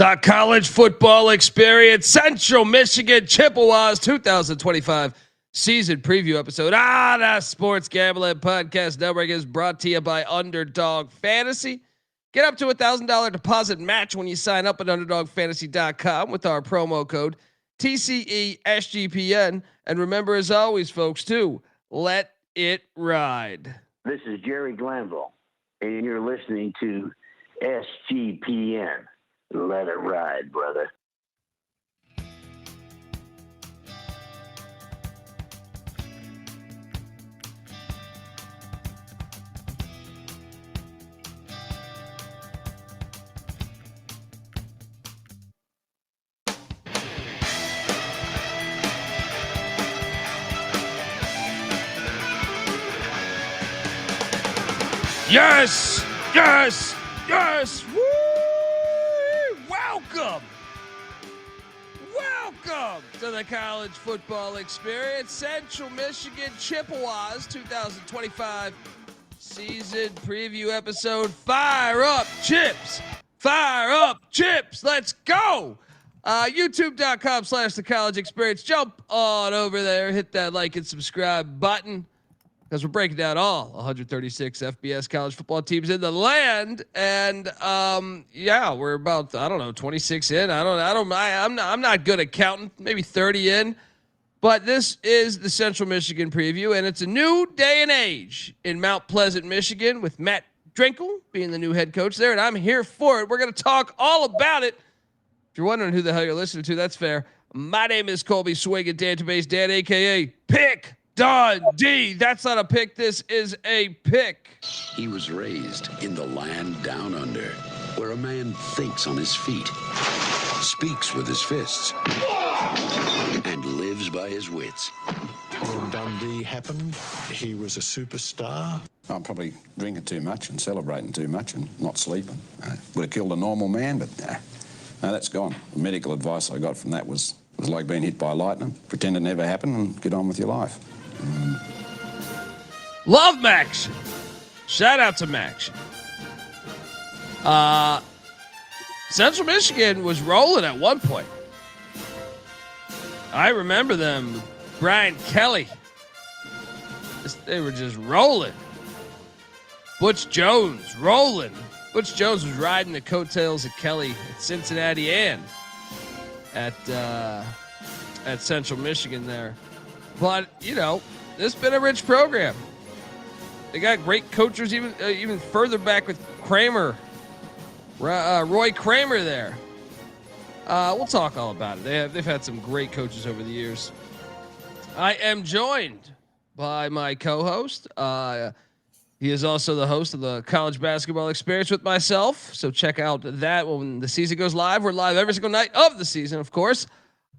The college football experience, Central Michigan Chippewas 2025 season preview episode. The Sports Gambling Podcast Network is brought to you by Underdog Fantasy. Get up to $1,000 deposit match when you sign up at UnderdogFantasy.com with our promo code TCESGPN. And remember, as always, folks, too, let it ride. This is Jerry Glanville, and you're listening to SGPN. Let it ride, brother. Yes, yes, yes. Woo! Welcome to the college football experience. Central Michigan Chippewas 2025 season preview episode. Fire up, Chips. Fire up, Chips. Let's go. YouTube.com/the college experience. Jump on over there. Hit that like and subscribe button, because we're breaking down all 136 FBS college football teams in the land. And we're about, 26 in. I'm not good at counting, maybe 30 in. But this is the Central Michigan preview, and it's a new day and age in Mount Pleasant, Michigan, with Matt Drinkall being the new head coach there, and I'm here for it. We're going to talk all about it. If you're wondering who the hell you're listening to, that's fair. My name is Colby Swig, Database Dan, a.k.a. Pick Dundee. That's not a pick. This is a pick. He was raised in the land down under, where a man thinks on his feet, speaks with his fists, and lives by his wits. When Dundee happened, he was a superstar. I'm probably drinking too much and celebrating too much and not sleeping. Would have killed a normal man, but no, that's gone. The medical advice I got from that was like being hit by lightning. Pretend it never happened and get on with your life. Love Maction. Shout out to Maction. Central Michigan was rolling at one point. I remember them. Brian Kelly. They were just rolling. Butch Jones rolling. Butch Jones was riding the coattails of Kelly at Cincinnati and at Central Michigan there. But, this has been a rich program. They got great coaches even further back with Kramer, Roy Kramer there. We'll talk all about it. They've had some great coaches over the years. I am joined by my co-host. He is also the host of the College Basketball Experience with myself. So check out that when the season goes live. We're live every single night of the season, of course.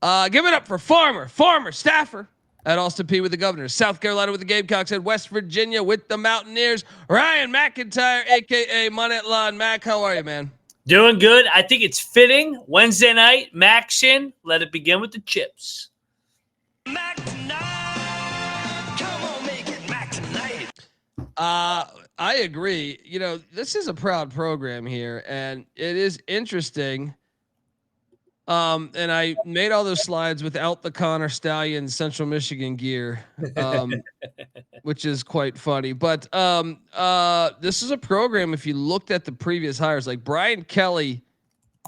Give it up for former staffer at Austin Peay with the Governors, South Carolina with the Gamecocks, and West Virginia with the Mountaineers, Ryan McIntyre, a.k.a. Monetlon. Mac, how are you, man? Doing good. I think it's fitting. Wednesday night, Maction. Let it begin with the chips. Mac tonight. Come on, make it Mac tonight. I agree. This is a proud program here, and it is interesting. And I made all those slides without the Connor Stallion Central Michigan gear, which is quite funny. But this is a program, if you looked at the previous hires, like Brian Kelly,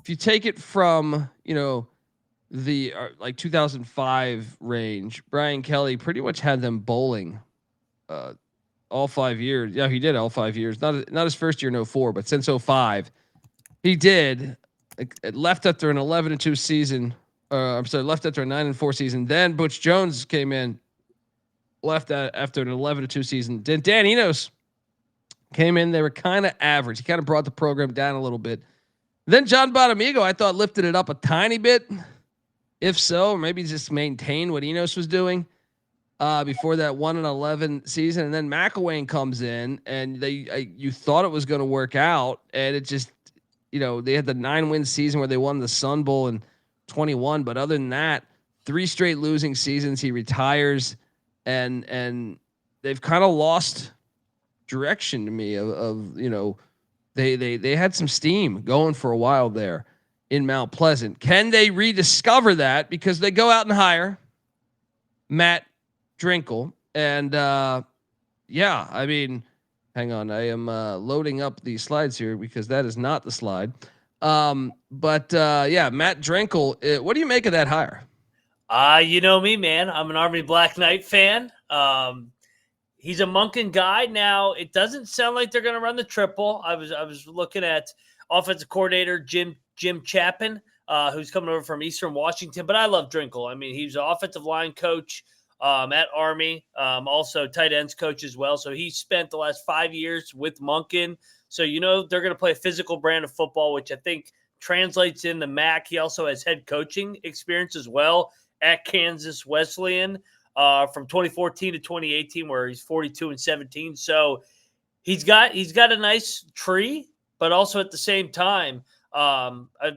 if you take it from, the 2005 range, Brian Kelly pretty much had them bowling all 5 years. Yeah, he did all 5 years. Not his first year in 04, but since 05, he did. It left after an 11-2 season. Left after a 9-4 season. Then Butch Jones came in, left after an 11-2 season. Then Dan Enos came in. They were kind of average. He kind of brought the program down a little bit. Then John Bonamigo, I thought, lifted it up a tiny bit. If so, or maybe just maintain what Enos was doing before that 1-11 season. And then McElwain comes in, and you thought it was going to work out, and it just, they had the 9-win season where they won the Sun Bowl in 21. But other than that, 3 straight losing seasons. He retires, and they've kind of lost direction to me of they had some steam going for a while there. in Mount Pleasant. Can they rediscover that? Because they go out and hire Matt Drinkall. And yeah, I mean, hang on. I am loading up the slides here because that is not the slide. But yeah, Matt Drinkall. What do you make of that hire? You know me, man. I'm an Army Black Knight fan. He's a Monken guy. Now, it doesn't sound like they're going to run the triple. I was looking at offensive coordinator Jim Chapin, who's coming over from Eastern Washington. But I love Drinkall. I mean, he's an offensive line coach at Army, also tight ends coach as well. So he spent the last 5 years with Monken. So, you know, they're going to play a physical brand of football, which I think translates in the MAC. He also has head coaching experience as well at Kansas Wesleyan from 2014 to 2018, where he's 42-17. So he's got a nice tree, but also at the same time, a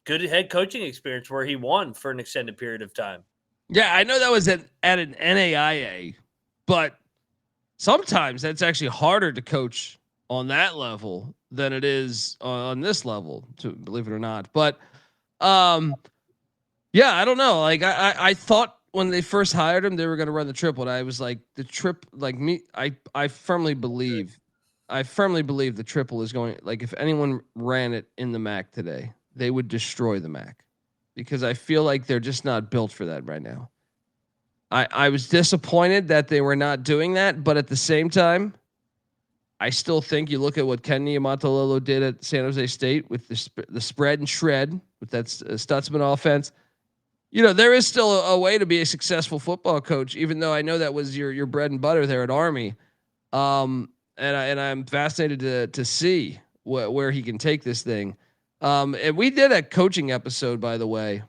good head coaching experience where he won for an extended period of time. Yeah, I know that was at an NAIA, but sometimes that's actually harder to coach on that level than it is on this level, to believe it or not. But yeah, I don't know. Like I thought when they first hired him, they were going to run the triple. And I was like, I firmly believe the triple is going, like, if anyone ran it in the MAC today, they would destroy the MAC, because I feel like they're just not built for that right now. I was disappointed that they were not doing that, but at the same time, I still think you look at what Ken Niumatalolo did at San Jose State with the spread and shred with that Stutzman offense. You know, there is still a way to be a successful football coach, even though I know that was your bread and butter there at Army. And I'm fascinated to see where he can take this thing. And we did a coaching episode, by the way,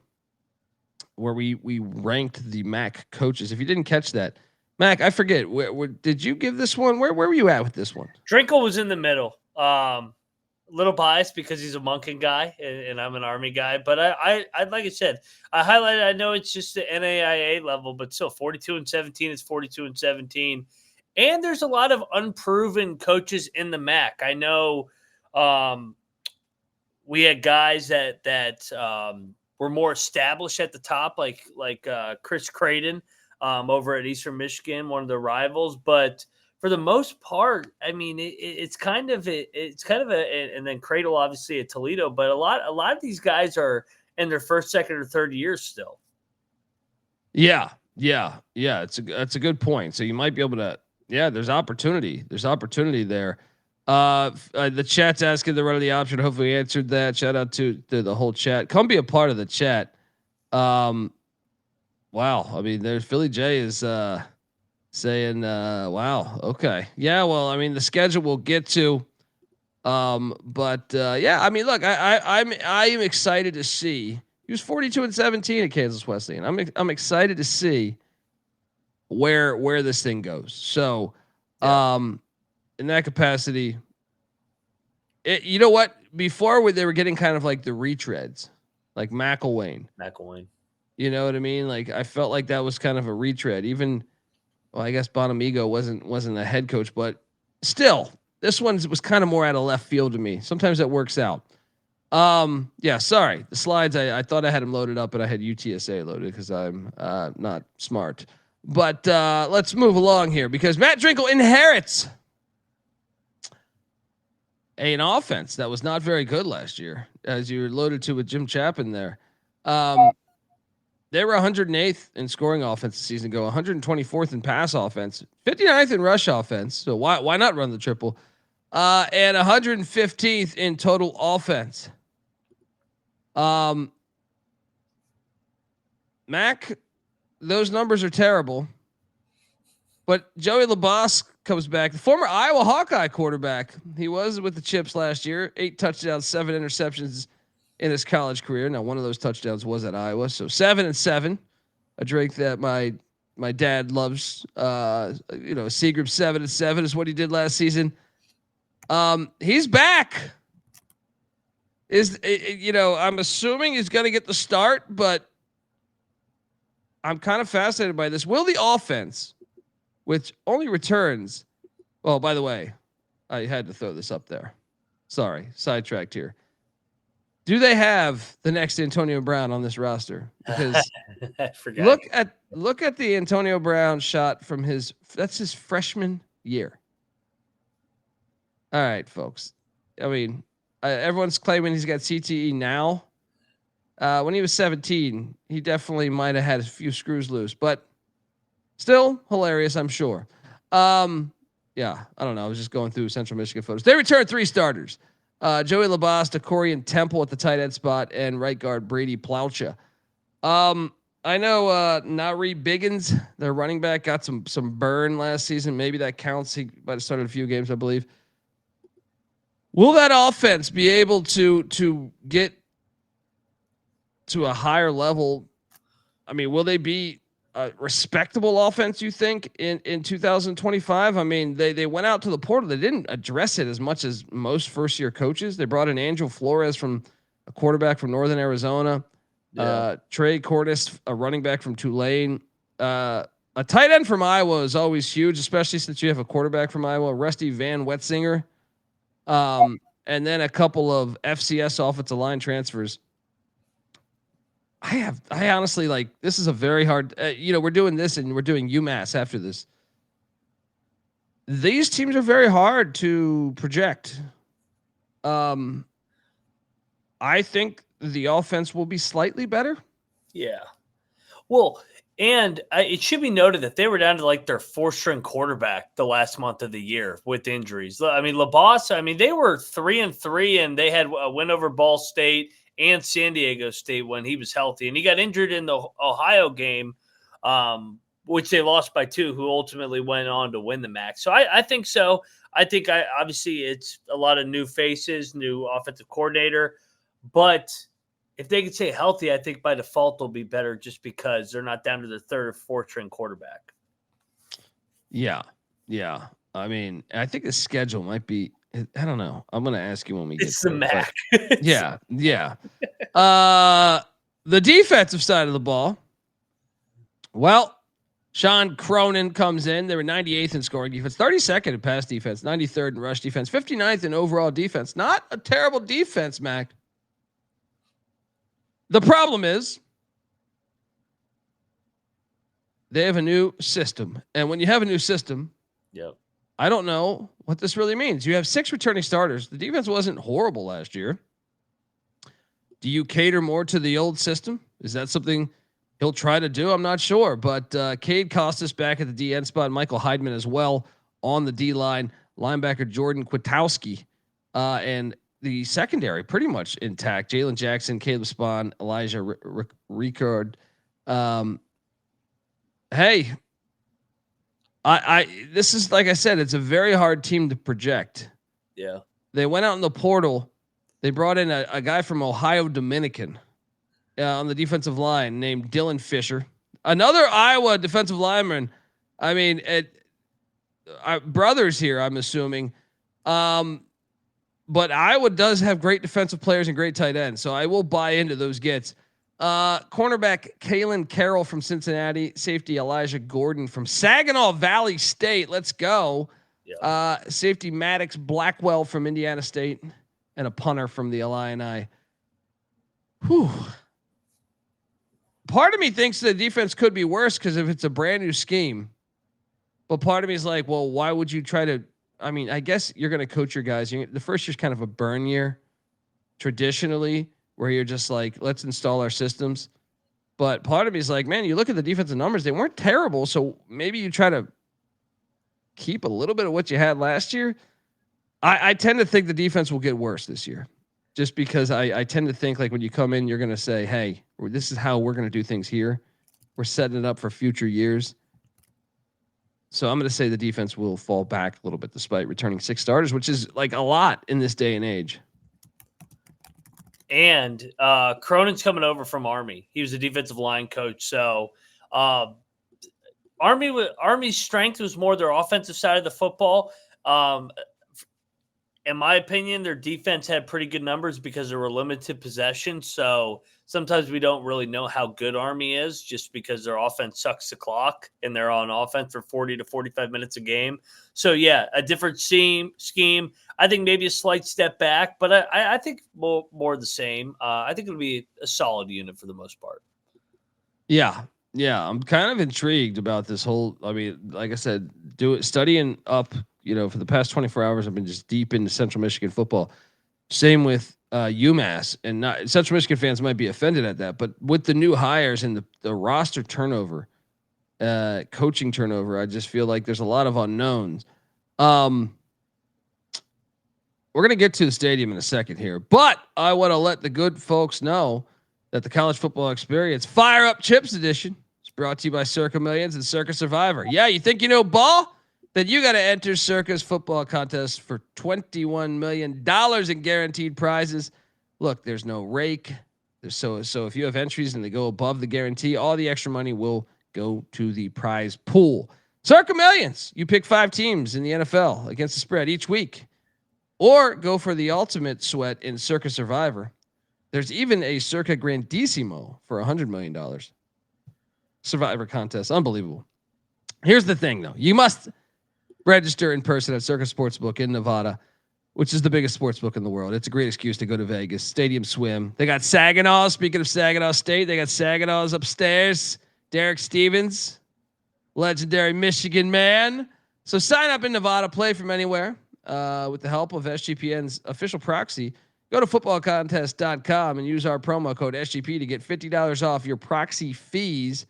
where we ranked the MAC coaches. If you didn't catch that, Mac, I forget. Where did you give this one? Where were you at with this one? Drinkall was in the middle. Little biased because he's a Monken guy and I'm an Army guy. But I like I said, I highlighted. I know it's just the NAIA level, but still 42-17 is 42-17. And there's a lot of unproven coaches in the MAC. I know we had guys that were more established at the top, like Chris Creighton over at Eastern Michigan, one of the rivals. But for the most part, I mean, it's kind of and then Cradle obviously at Toledo, but a lot of these guys are in their first, second, or third years still. Yeah. That's a good point. So you might be able to. Yeah, there's opportunity. There. The chat's asking the run of the option. Hopefully we answered that. Shout out to the whole chat. Come be a part of the chat. Wow. I mean, there's Philly J is saying, wow. Okay. Yeah. Well, I mean, the schedule we'll get to. But yeah, I mean, look, I'm excited to see. He was 42-17 at Kansas Wesleyan. I'm excited to see where this thing goes. So, in that capacity, you know what? Before they were getting kind of like the retreads, like McElwain. You know what I mean? Like I felt like that was kind of a retread. Even, well, I guess Bonamigo wasn't a head coach, but still, this one was kind of more out of left field to me. Sometimes that works out. Yeah, sorry. The slides, I thought I had them loaded up, but I had UTSA loaded because I'm not smart. But let's move along here because Matt Drinkall inherits an offense that was not very good last year, as you alluded to with Jim Chapin there. They were 108th in scoring offense this season ago, 124th in pass offense, 59th in rush offense. So why not run the triple? And 115th in total offense. Mac, those numbers are terrible. But Joey Labas comes back, the former Iowa Hawkeye quarterback. He was with the Chips last year, 8 touchdowns, 7 interceptions in his college career. Now, one of those touchdowns was at Iowa, so 7-7. A drink that my dad loves. Seagram 7-7 is what he did last season. He's back. I'm assuming he's going to get the start, but I'm kind of fascinated by this. Will the offense, which only returns, well, by the way, I had to throw this up there. Sorry, sidetracked here. Do they have the next Antonio Brown on this roster? Because I forgot. look at the Antonio Brown shot from that's his freshman year. All right, folks. I mean, everyone's claiming he's got CTE now. When he was 17, he definitely might have had a few screws loose, but still hilarious, I'm sure. Yeah, I don't know. I was just going through Central Michigan photos. They returned 3 starters. Joey Labas, Corian Temple at the tight end spot, and right guard Brady Plaucha. I know Nari Biggins, their running back, got some burn last season. Maybe that counts. He might have started a few games, I believe. Will that offense be able to get to a higher level? I mean, will they be a respectable offense, you think, in 2025? I mean, they went out to the portal. They didn't address it as much as most first-year coaches. They brought in Angel Flores from a quarterback from Northern Arizona. Yeah. Trey Cordes, a running back from Tulane. A tight end from Iowa is always huge, especially since you have a quarterback from Iowa, Rusty Van Wetzinger. And then a couple of FCS offensive line transfers. I honestly, like, this is a very hard, we're doing this and we're doing UMass after this. These teams are very hard to project. I think the offense will be slightly better. Yeah. Well, and it should be noted that they were down to like their 4th-string quarterback the last month of the year with injuries. I mean, Labas, they were 3-3 and they had a win over Ball State and San Diego State when he was healthy. And he got injured in the Ohio game, which they lost by 2, who ultimately went on to win the MAC. So I think so. I think obviously it's a lot of new faces, new offensive coordinator. But if they can stay healthy, I think by default they'll be better just because they're not down to the 3rd or 4th-string quarterback. Yeah. Yeah. I mean, I think the schedule might be, I don't know. I'm going to ask you when we get to the MAC. Yeah. Yeah. The defensive side of the ball. Well, Sean Cronin comes in. They were 98th in scoring defense, 32nd in pass defense, 93rd in rush defense, 59th in overall defense. Not a terrible defense, Mac. The problem is they have a new system. And when you have a new system, yep. I don't know what this really means. You have 6 returning starters. The defense wasn't horrible last year. Do you cater more to the old system? Is that something he'll try to do? I'm not sure. But Cade Costas back at the DN spot. Michael Heidman as well on the D-line. Linebacker Jordan Kwiatkowski. And the secondary pretty much intact. Jalen Jackson, Caleb Spahn, Elijah Ricard. Hey, this is, like I said, it's a very hard team to project. Yeah. They went out in the portal. They brought in a guy from Ohio Dominican on the defensive line named Dylan Fisher, another Iowa defensive lineman. I mean, brothers here, I'm assuming. But Iowa does have great defensive players and great tight ends, so I will buy into those gets. Cornerback Kalen Carroll from Cincinnati, safety Elijah Gordon from Saginaw Valley State. Let's go. Yeah. Safety Maddox Blackwell from Indiana State, and a punter from the Illini. Whew. Part of me thinks the defense could be worse because if it's a brand new scheme, but part of me is like, well, why would you try to? I mean, I guess you're going to coach your guys. The first year's kind of a burn year, traditionally, where you're just like, let's install our systems. But part of me is like, man, you look at the defensive numbers; they weren't terrible. So maybe you try to keep a little bit of what you had last year. I tend to think the defense will get worse this year, just because I tend to think like when you come in, you're going to say, hey, this is how we're going to do things here. We're setting it up for future years. So I'm going to say the defense will fall back a little bit despite returning 6 starters, which is like a lot in this day and age. And Cronin's coming over from Army. He was a defensive line coach. So Army's strength was more their offensive side of the football. In my opinion, their defense had pretty good numbers because there were limited possessions. So sometimes we don't really know how good Army is just because their offense sucks the clock and they're on offense for 40 to 45 minutes a game. So, yeah, a different scheme. I think maybe a slight step back, but I think more of the same. I think it'll be a solid unit for the most part. Yeah. Yeah. I'm kind of intrigued about this whole, I mean, like I said, studying up, for the past 24 hours, I've been just deep into Central Michigan football. Same with UMass, and not Central Michigan fans might be offended at that, but with the new hires and the roster turnover, coaching turnover, I just feel like there's a lot of unknowns. We're going to get to the stadium in a second here, but I want to let the good folks know that the College Football Experience Fire Up Chips Edition is brought to you by Circa Millions and Circa Survivor. Yeah, you think you know ball? Then you got to enter Circa's football contest for $21 million in guaranteed prizes. Look, there's no rake. So if you have entries and they go above the guarantee, all the extra money will go to the prize pool. Circa Millions. You pick 5 teams in the NFL against the spread each week, or go for the ultimate sweat in Circa Survivor. There's even a Circa Grandissimo for $100 million. Survivor contest. Unbelievable. Here's the thing, though. You must register in person at Circa Sportsbook in Nevada, which is the biggest sportsbook in the world. It's a great excuse to go to Vegas. Stadium Swim. They got Saginaw. Speaking of Saginaw State, they got Saginaw's upstairs. Derek Stevens, legendary Michigan man. So sign up in Nevada, play from anywhere with the help of SGPN's official proxy. Go to footballcontest.com and use our promo code SGP to get $50 off your proxy fees.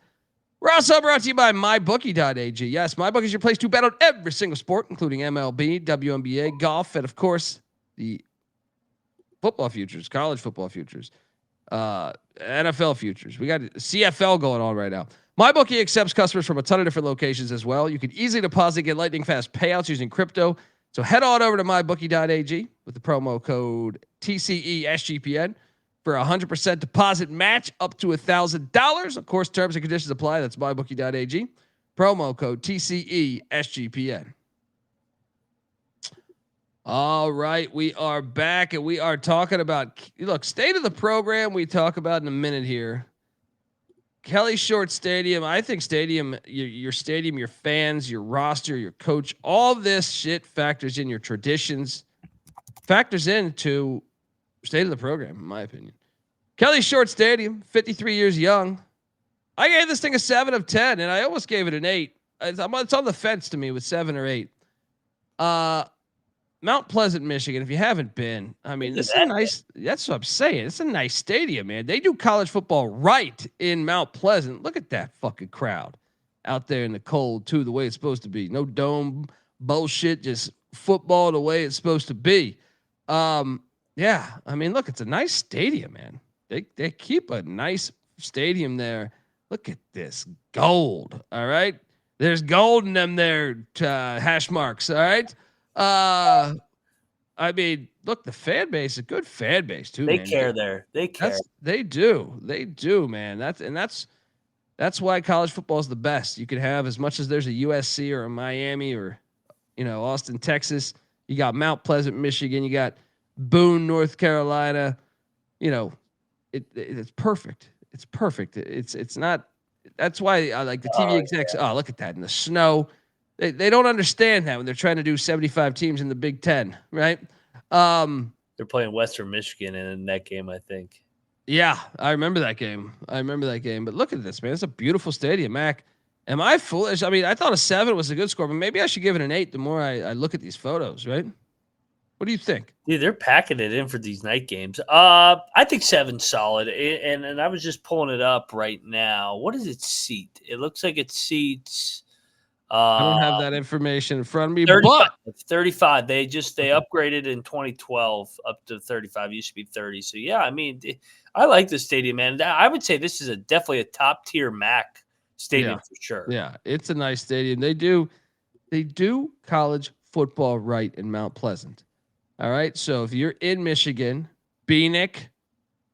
We're also brought to you by MyBookie.ag. Yes, MyBookie is your place to bet on every single sport, including MLB, WNBA, golf, and of course, the football futures, college football futures, NFL futures. We got CFL going on right now. MyBookie accepts customers from a ton of different locations as well. You can easily deposit, get lightning fast payouts using crypto. So head on over to MyBookie.ag with the promo code TCESGPN for a 100% deposit match up to $1,000. Of course, terms and conditions apply. That's MyBookie.ag. Promo code TCESGPN. All right, we are back and we are talking about, look, state of the program we talk about in a minute here. Kelly Short Stadium. I think stadium, your stadium, your fans, your roster, your coach, all this shit factors in your traditions, factors into state of the program, in my opinion. Kelly Short Stadium, 53 years young. I gave this thing a 7 of 10, and I almost gave it an 8. It's on the fence to me with 7 or 8. Mount Pleasant, Michigan. If you haven't been, I mean, this is a nice. That's what I'm saying. It's a nice stadium, man. They do college football right in Mount Pleasant. Look at that fucking crowd out there in the cold, too. The way it's supposed to be. No dome bullshit. Just football the way it's supposed to be. Yeah. I mean, look, it's a nice stadium, man. They keep a nice stadium there. Look at this gold. All right. There's gold in them there hash marks. All right. I mean, look, the fan base is a good fan base too. They man. care there. They care. They do, man. That's why college football is the best. You could have as much as there's a USC or a Miami or, Austin, Texas. You got Mount Pleasant, Michigan. You got Boone, North Carolina. It's perfect. It's perfect. It's not. That's why I like the TV execs. Yeah. Oh, look at that in the snow. They don't understand that when they're trying to do 75 teams in the Big Ten, right? They're playing Western Michigan in that game, I think. Yeah, I remember that game. But look at this, man. It's a beautiful stadium, Mac. Am I foolish? I mean, I thought a 7 was a good score, but maybe I should give it an 8 the more I look at these photos, right? What do you think? Dude, they're packing it in for these night games. I think 7's solid. And I was just pulling it up right now. What does it seat? It looks like it seats... I don't have that information in front of me. 35. 35. They upgraded in 2012 up to 35. It used to be 30. So yeah, I mean, I like the stadium, man. I would say this is definitely a top tier MAC stadium for sure. Yeah, it's a nice stadium. They do college football right in Mount Pleasant. All right. So if you're in Michigan, Beanick,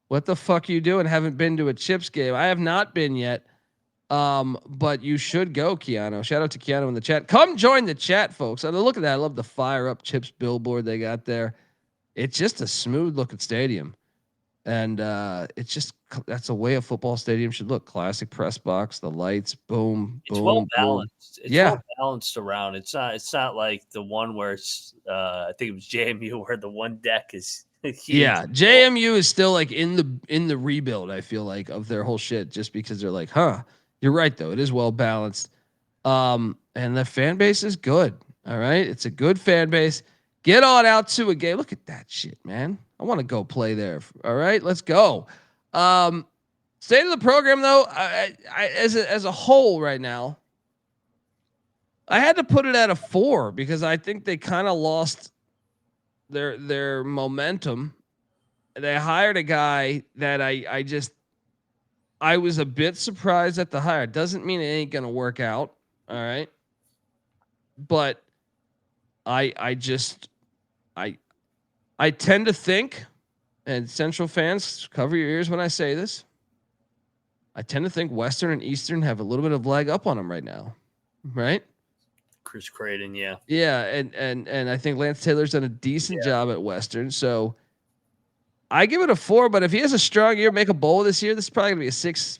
what the fuck are you doing? Haven't been to a Chips game. I have not been yet. But you should go, Keanu. Shout out to Keanu in the chat. Come join the chat, folks. And look at that. I love the Fire Up Chips billboard they got there. It's just a smooth looking stadium. And it's just that's the way a football stadium should look. Classic press box, the lights, boom, It's boom, well boom. balanced. It's Yeah. well balanced around. It's not like the one where it's I think it was JMU where the one deck is huge. Yeah, JMU is still like in the rebuild, I feel like, of their whole shit, just because they're like, you're right though. It is well balanced. And the fan base is good. All right. It's a good fan base. Get on out to a game. Look at that shit, man. I want to go play there. All right, let's go. State of the program though, I as a whole right now, I had to put it at a 4 because I think they kind of lost their momentum. They hired a guy that I was a bit surprised at the hire. Doesn't mean it ain't gonna work out. All right. But I tend to think, and Central fans, cover your ears when I say this, I tend to think Western and Eastern have a little bit of leg up on them right now. Right? Chris Creighton, yeah. Yeah, and I think Lance Taylor's done a decent job at Western. So I give it a 4, but if he has a strong year, make a bowl this year, this is probably gonna be a 6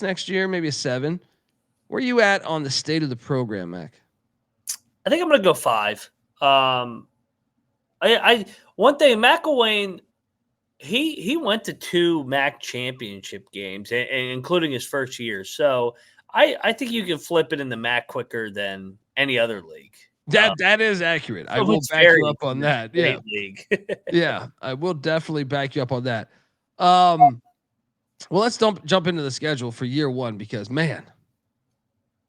next year, maybe a 7. Where are you at on the state of the program, Mac? I think I'm gonna go 5. I one thing, McElwain, he went to 2 MAC championship games, and including his first year. So I think you can flip it in the MAC quicker than any other league. That is accurate. I will it's back you very up on that. Yeah. great league. Yeah, I will definitely back you up on that. Well, let's jump into the schedule for year 1 because, man,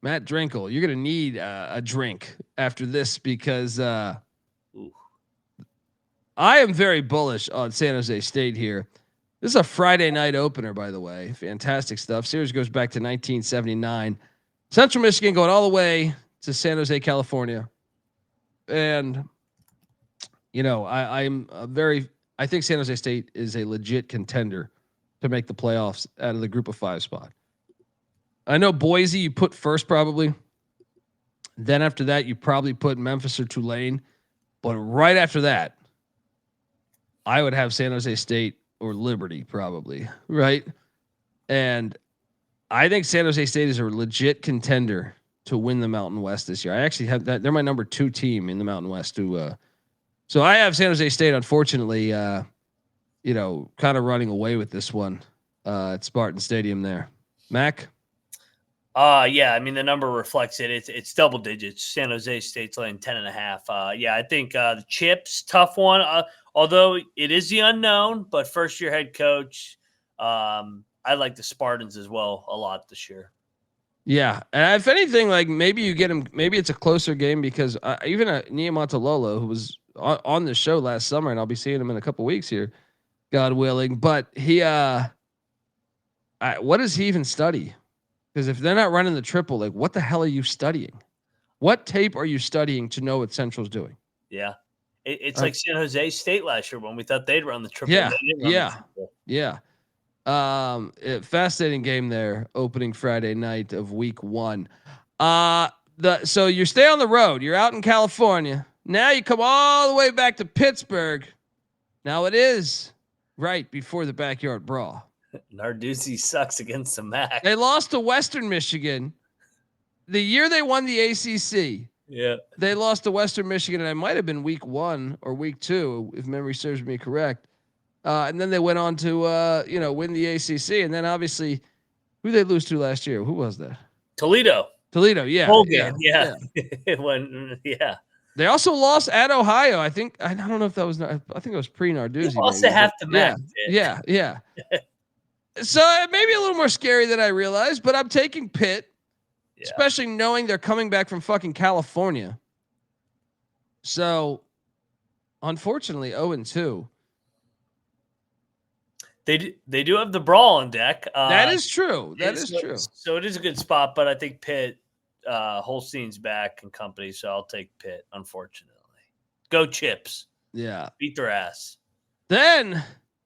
Matt Drinkall, you're going to need a drink after this because I am very bullish on San Jose State here. This is a Friday night opener, by the way. Fantastic stuff. Series goes back to 1979. Central Michigan going all the way to San Jose, California. And, you know, I think San Jose State is a legit contender to make the playoffs out of the group of 5 spot. I know Boise you put first probably. Then after that, you probably put Memphis or Tulane. But right after that, I would have San Jose State or Liberty probably, right? And I think San Jose State is a legit contender to win the Mountain West this year. I actually have that. They're my number 2 team in the Mountain West. So I have San Jose State, unfortunately, kind of running away with this one at Spartan Stadium there. Mac? Yeah, I mean the number reflects it. It's double digits. San Jose State's laying 10.5. Yeah, I think the Chips, tough one. Although it is the unknown, but first year head coach. I like the Spartans as well a lot this year. Yeah, and if anything, like maybe you get him. Maybe it's a closer game because even Nia Montalolo, who was on the show last summer, and I'll be seeing him in a couple weeks here, God willing. But he, what does he even study? Because if they're not running the triple, like what the hell are you studying? What tape are you studying to know what Central's doing? Yeah, it's like San Jose State last year when we thought they'd run the triple. Yeah. Fascinating game there, opening Friday night of week 1. So you stay on the road. You're out in California. Now you come all the way back to Pittsburgh. Now it is right before the backyard brawl. Narduzzi sucks against the MAC. They lost to Western Michigan. The year they won the ACC. Yeah. They lost to Western Michigan, and it might have been week 1 or week 2, if memory serves me correct. And then they went on to, win the ACC. And then obviously, who they lose to last year? Who was that? Toledo. Yeah. Hogan, yeah. They also lost at Ohio. I think, I don't know if that was, I think it was pre-Narduzzi. They also have to match it. Yeah. So it may be a little more scary than I realized, but I'm taking Pitt, especially knowing they're coming back from fucking California. So, unfortunately, 0-2. They do have the brawl on deck. That is true. That is true. So it is a good spot, but I think Pitt, Holstein's back and company, so I'll take Pitt, unfortunately. Go Chips. Yeah. Beat their ass. Then,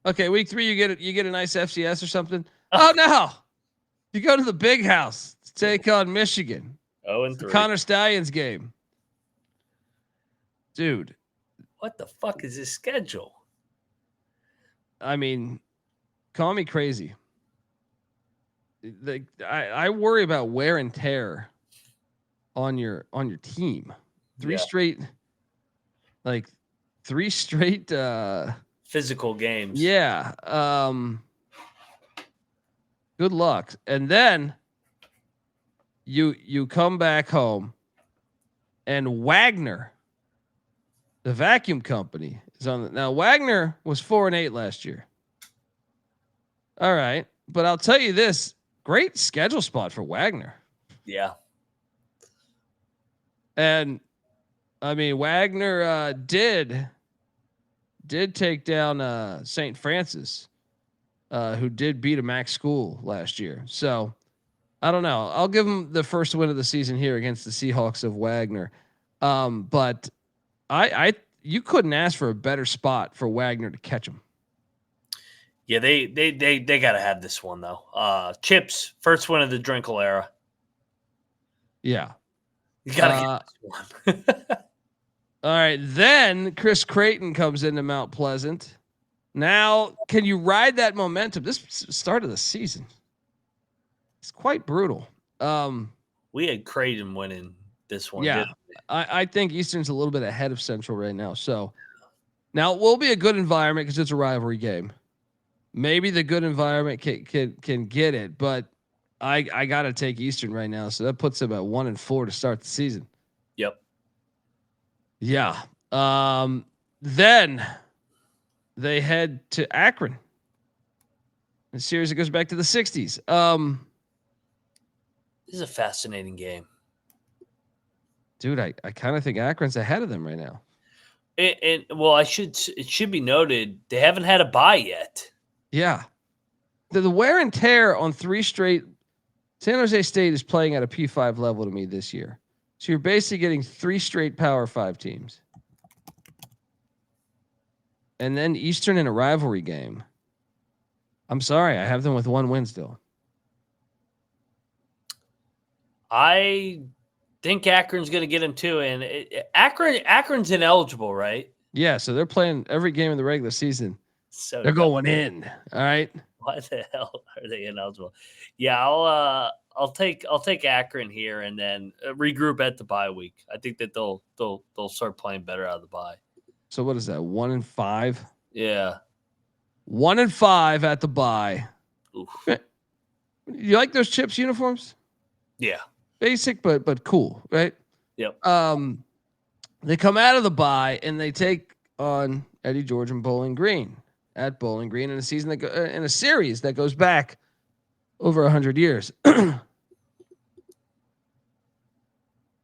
okay, week 3, you get a nice FCS or something. Oh, no. You go to the big house to take on Michigan. 0-3. Connor Stallions game. Dude. What the fuck is this schedule? I mean, call me crazy. I worry about wear and tear on your team. Three straight physical games. Yeah. Good luck. And then you come back home and Wagner, the vacuum company, is on now. Wagner was 4-8 last year. All right. But I'll tell you this, great schedule spot for Wagner. Yeah. And I mean, Wagner did take down St. Francis, who did beat a MAC school last year. So I don't know. I'll give them the first win of the season here against the Seahawks of Wagner. But you couldn't ask for a better spot for Wagner to catch them. Yeah, they got to have this one though. Chips, first win of the Drinkall era. Yeah, you got to get this one. All right, then Chris Creighton comes into Mount Pleasant. Now, can you ride that momentum? This start of the season, it's quite brutal. We had Creighton winning this one. Yeah, I think Eastern's a little bit ahead of Central right now. So now it will be a good environment because it's a rivalry game. Maybe the good environment can get it, but I got to take Eastern right now. So that puts them at 1-4 to start the season. Yep. Yeah. Then they head to Akron. The series that goes back to the 60s. This is a fascinating game. Dude, I kind of think Akron's ahead of them right now. And it should be noted they haven't had a bye yet. Yeah. The wear and tear on 3 straight. San Jose State is playing at a P5 level to me this year. So you're basically getting 3 straight Power 5 teams. And then Eastern in a rivalry game. I'm sorry, I have them with 1 win still. I think Akron's going to get him too. And Akron's ineligible, right? Yeah, so they're playing every game in the regular season. So they're going in. All right. Why the hell are they ineligible? Yeah, I'll take Akron here and then regroup at the bye week. I think that they'll start playing better out of the bye. So what is that? 1-5? Yeah. 1-5 at the bye. Oof. You like those Chips uniforms? Yeah. Basic, but cool, right? Yep. They come out of the bye and they take on Eddie George and Bowling Green at Bowling Green in a season in a series that goes back over 100 years.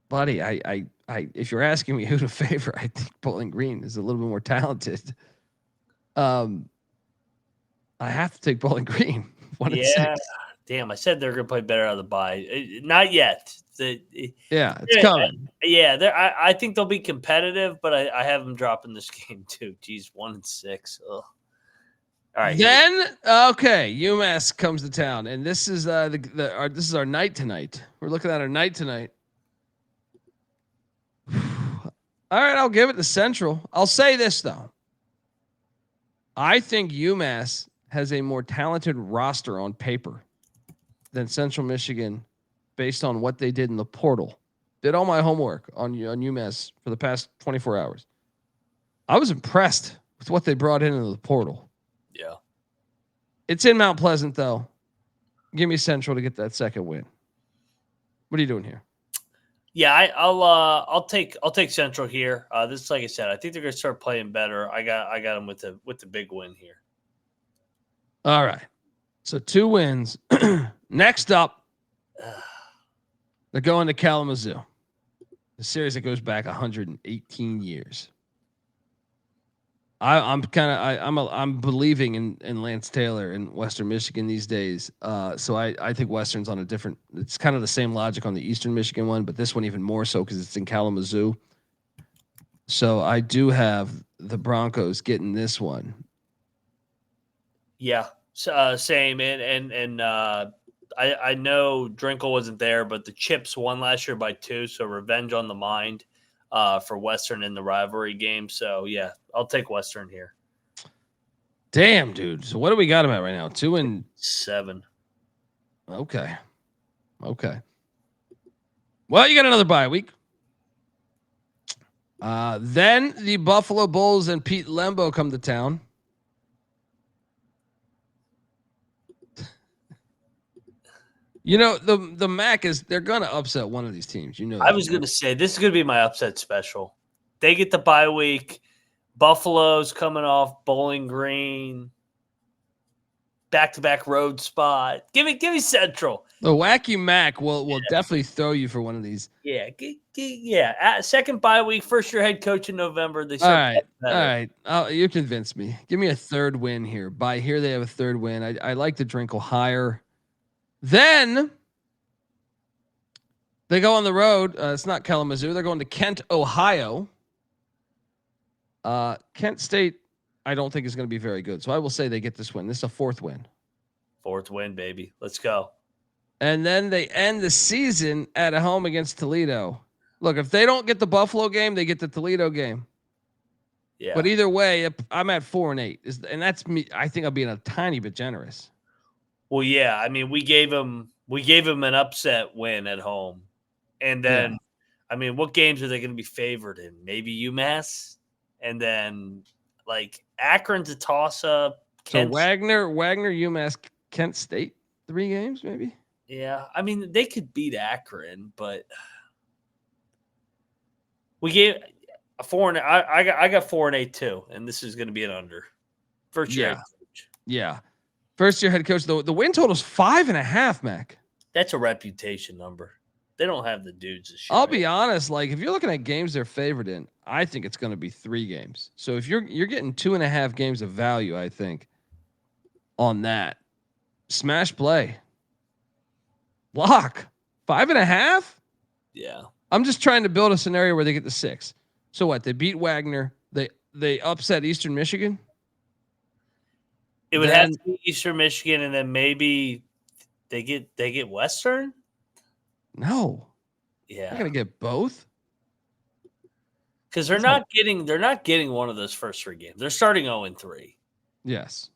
Buddy, I if you're asking me who to favor, I think Bowling Green is a little bit more talented. I have to take Bowling Green. 1-6. Damn, I said they're going to play better out of the bye. Not yet. It's coming. Yeah, I think they'll be competitive, but I have them dropping this game too. Geez, 1-6. Ugh. All right. Then UMass comes to town, and this is this is our night tonight. We're looking at our night tonight. All right, I'll give it to Central. I'll say this though. I think UMass has a more talented roster on paper than Central Michigan based on what they did in the portal. Did all my homework on UMass for the past 24 hours. I was impressed with what they brought into the portal. Yeah. It's in Mount Pleasant, though. Give me Central to get that second win. What are you doing here? Yeah, I'll take Central here. This is like I said, I think they're going to start playing better. I got them with the big win here. All right. So 2 wins. Next up, they're going to Kalamazoo. The series that goes back 118 years. I'm believing in Lance Taylor in Western Michigan these days. So I think Western's on a different. It's kind of the same logic on the Eastern Michigan one, but this one even more so because it's in Kalamazoo. So I do have the Broncos getting this one. Yeah, same. And I know Drinkall wasn't there, but the Chips won last year by 2, so revenge on the mind for Western in the rivalry game. So yeah, I'll take Western here. Damn, dude. So what do we got him at right now? 2-7. Okay. Well, you got another bye week. Then the Buffalo Bulls and Pete Lembo come to town. You know, the MAC they're gonna upset one of these teams. You know, I was gonna say this is gonna be my upset special. They get the bye week. Buffalo's coming off Bowling Green. Back-to-back road spot. Give me Central. The wacky Mac will definitely throw you for one of these. Yeah, second bye week, first year head coach in November. They All right. You convinced me. Give me a third win here. By here they have a third win. I like the Drinkall higher. Then they go on the road. It's not Kalamazoo. They're going to Kent, Ohio. Kent State, I don't think is going to be very good. So I will say they get this win. This is a fourth win. Fourth win, baby. Let's go. And then they end the season at home against Toledo. Look, if they don't get the Buffalo game, they get the Toledo game. Yeah. But either way, I'm at 4-8. And that's me. I think I'm being a tiny bit generous. Well, yeah. I mean, we gave him an upset win at home. And then, I mean, what games are they going to be favored in? Maybe UMass? And then, like, Akron's a toss-up. So Wagner, UMass, Kent State, 3 games maybe? Yeah. I mean, they could beat Akron, but we gave a 4 and I got 4-8 too, and this is going to be an under. First year head coach. Yeah. First year head coach. The win total is 5.5, Mac. That's a reputation number. They don't have the dudes this year. I'll be honest. Like, if you're looking at games they're favored in, I think it's going to be 3 games. So if you're getting 2.5 games of value, I think on that smash play lock 5.5. Yeah. I'm just trying to build a scenario where they get the 6. So what? They beat Wagner. They upset Eastern Michigan. It would have to be Eastern Michigan, and then maybe they get Western. No. Yeah. They're gonna get both. Because they're not getting one of those first 3 games. They're starting 0-3. Yes.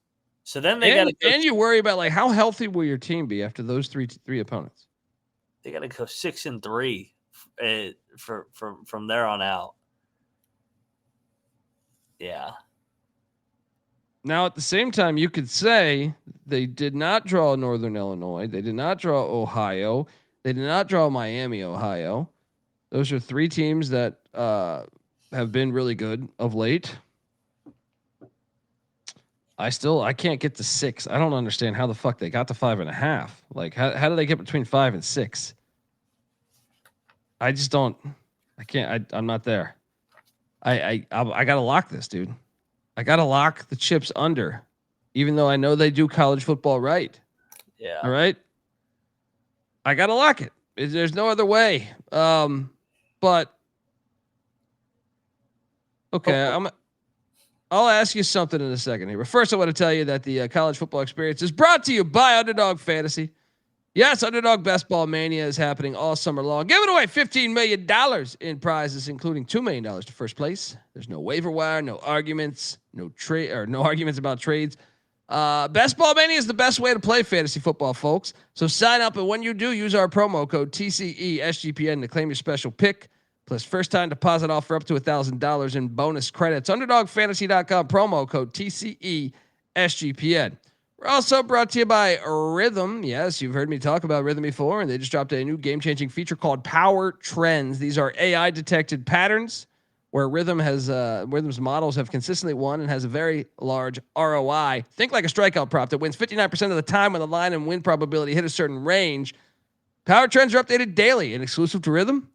So then they got to go. And you worry about, like, how healthy will your team be after those three opponents? They got to go 6-3 from there on out. Yeah. Now, at the same time, you could say they did not draw Northern Illinois. They did not draw Ohio. They did not draw Miami, Ohio. Those are 3 teams that have been really good of late. I can't get to 6. I don't understand how the fuck they got to 5.5. Like, how did they get between 5 and 6? I just don't. I can't. I'm not there. I gotta lock this, dude. I gotta lock the chips under, even though I know they do college football right. Yeah. All right. I gotta lock it. There's no other way. But okay, I'll ask you something in a second here. But first, I want to tell you that the college football experience is brought to you by Underdog Fantasy. Yes, Underdog Best Ball Mania is happening all summer long, giving away $15 million in prizes, including $2 million to first place. There's no waiver wire, no arguments, no arguments about trades. Best Ball Mania is the best way to play fantasy football, folks. So sign up, and when you do, use our promo code TCESGPN to claim your special pick. Plus first-time deposit offer up to $1,000 in bonus credits. UnderdogFantasy.com, promo code TCESGPN. We're also brought to you by Rhythm. Yes, you've heard me talk about Rhythm before, and they just dropped a new game-changing feature called Power Trends. These are AI-detected patterns where Rhythm's models have consistently won and has a very large ROI. Think like a strikeout prop that wins 59% of the time when the line and win probability hit a certain range. Power Trends are updated daily and exclusive to Rhythm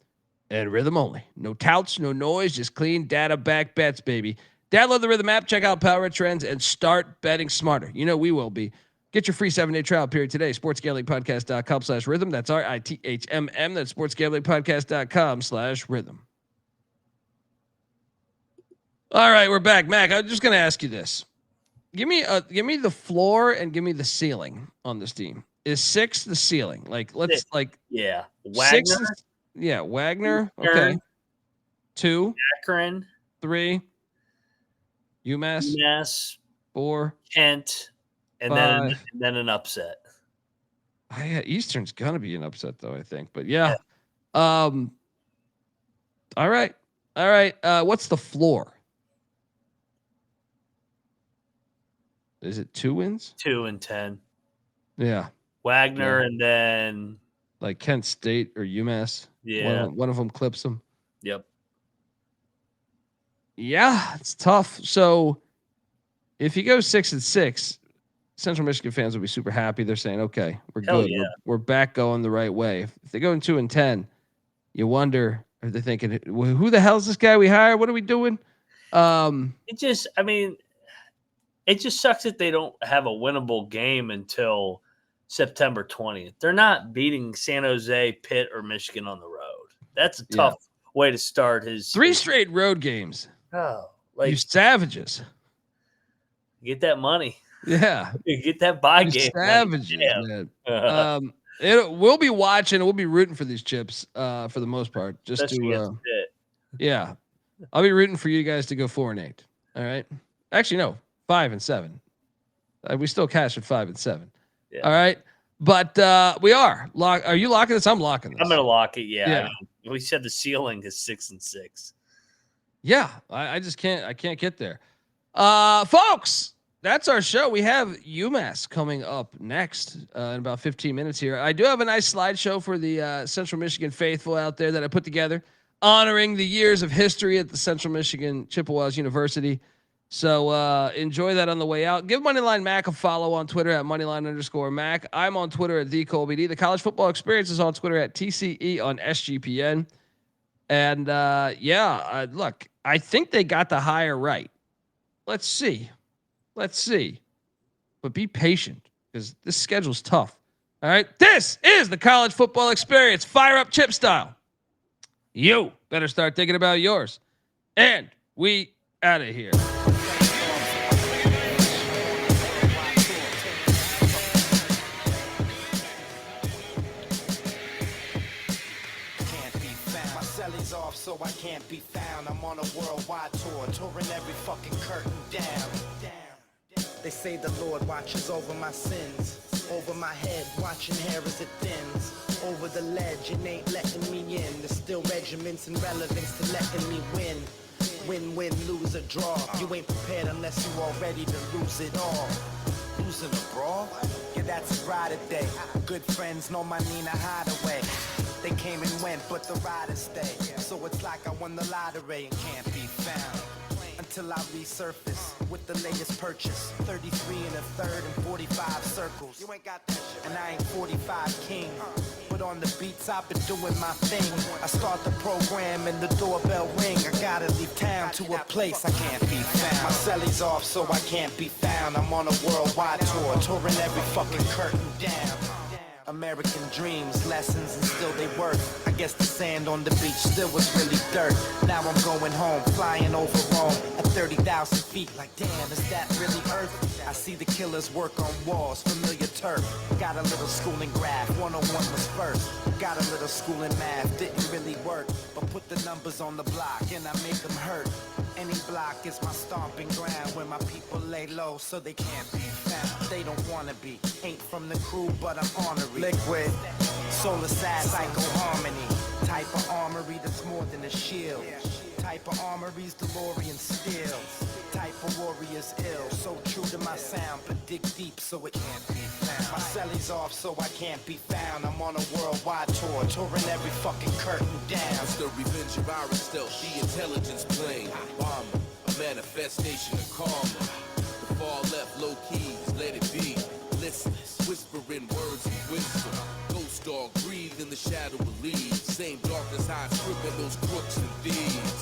and Rhythm only. No touts, no noise, just clean data-backed bets, baby. Download the Rhythm app, check out Power Trends, and start betting smarter. You know we will be. Get your free 7-day trial period today. SportsGamblingPodcast.com/rhythm. That's RITHMM. That's SportsGamblingPodcast.com/rhythm. All right, we're back. Mac, I'm just going to ask you this. Give me the floor and give me the ceiling on this team. Is 6 the ceiling? Yeah. Wagner. Wagner. Okay. 2. Akron. 3. UMass. 4, Kent, and 5. then an upset. Eastern's gonna be an upset though, I think. But yeah. All right. What's the floor? Is it 2 wins? 2-10. Yeah. Wagner, and then like Kent State or UMass. Yeah. One of them clips them. Yep. Yeah, it's tough. So if you go 6-6, Central Michigan fans will be super happy. They're saying, okay, we're Hell good. yeah. We're back going the right way. If they go in 2-10, you wonder, are they thinking, who the hell's this guy we hired? What are we doing? It just sucks that they don't have a winnable game until September 20th. They're not beating San Jose, Pitt, or Michigan on the road. That's a tough way to start his 3 straight road games. Oh, You savages. Get that money. Yeah. Get that buy You game. savages, man. We'll be watching. We'll be rooting for these chips for the most part. Just Especially against Pitt. Yeah. I'll be rooting for you guys to go 4-8. All right. Actually, no, 5-7. We still cash at 5-7. Yeah. All right. But we are. Are you locking this? I'm locking this. I'm gonna lock it. Yeah. Yeah. I mean, we said the ceiling is 6-6. Yeah. I just can't. I can't get there. Folks, that's our show. We have UMass coming up next in about 15 minutes here. I do have a nice slideshow for the Central Michigan faithful out there that I put together, honoring the years of history at the Central Michigan Chippewas University. So enjoy that on the way out. Give Moneyline Mac a follow on Twitter at Moneyline_Mac. I'm on Twitter at TheColbyD. The College Football Experience is on Twitter at TCE on SGPN. And look, I think they got the hire right. Let's see. But be patient because this schedule's tough. All right. This is the College Football Experience. Fire up chip style. You better start thinking about yours. And we out of here. Off, so I can't be found. I'm on a worldwide tour, touring every fucking curtain down. They say the Lord watches over my sins, over my head, watching hair as it thins. Over the ledge, it ain't letting me in. There's still regiments and relevance to letting me win. Win, lose or draw. You ain't prepared unless you all ready to lose it all. Losing a brawl? Yeah, that's a ride a day. Good friends know my Nina Hideaway. They came and went, but the riders stay. So it's like I won the lottery and can't be found. Until I resurface with the latest purchase. 33 and a third and 45 circles. You ain't got that shit. And I ain't 45 king. But on the beats, I've been doing my thing. I start the program and the doorbell ring. I gotta leave town to a place I can't be found. My celly's off, so I can't be found. I'm on a worldwide tour, touring every fucking curtain down. American dreams, lessons, and still they work. I guess the sand on the beach still was really dirt. Now I'm going home, flying over Rome at 30,000 feet. Like, damn, is that really Earth? I see the killers work on walls, familiar turf. Got a little school in graph, 101 was first. Got a little school in math, didn't really work. But put the numbers on the block and I make them hurt. Any block is my stomping ground where my people lay low so they can't be found. They don't wanna be, ain't from the crew, but I'm honorary. Liquid, solar sad, psycho harmony. Type of armory that's more than a shield. Type of armory's DeLorean steel. Type of warrior's ill. So true to my sound, but dig deep so it can't be found. My celly's off so I can't be found. I'm on a worldwide tour, touring every fucking curtain down. It's the revenge of our stealth, the intelligence plane. Bomber, a manifestation of karma. The far left, low keys, let it be. Listen, whispering words of wisdom. Ghost dog breathe in the shadow of leaves. Same darkness I strip at those crooks and thieves.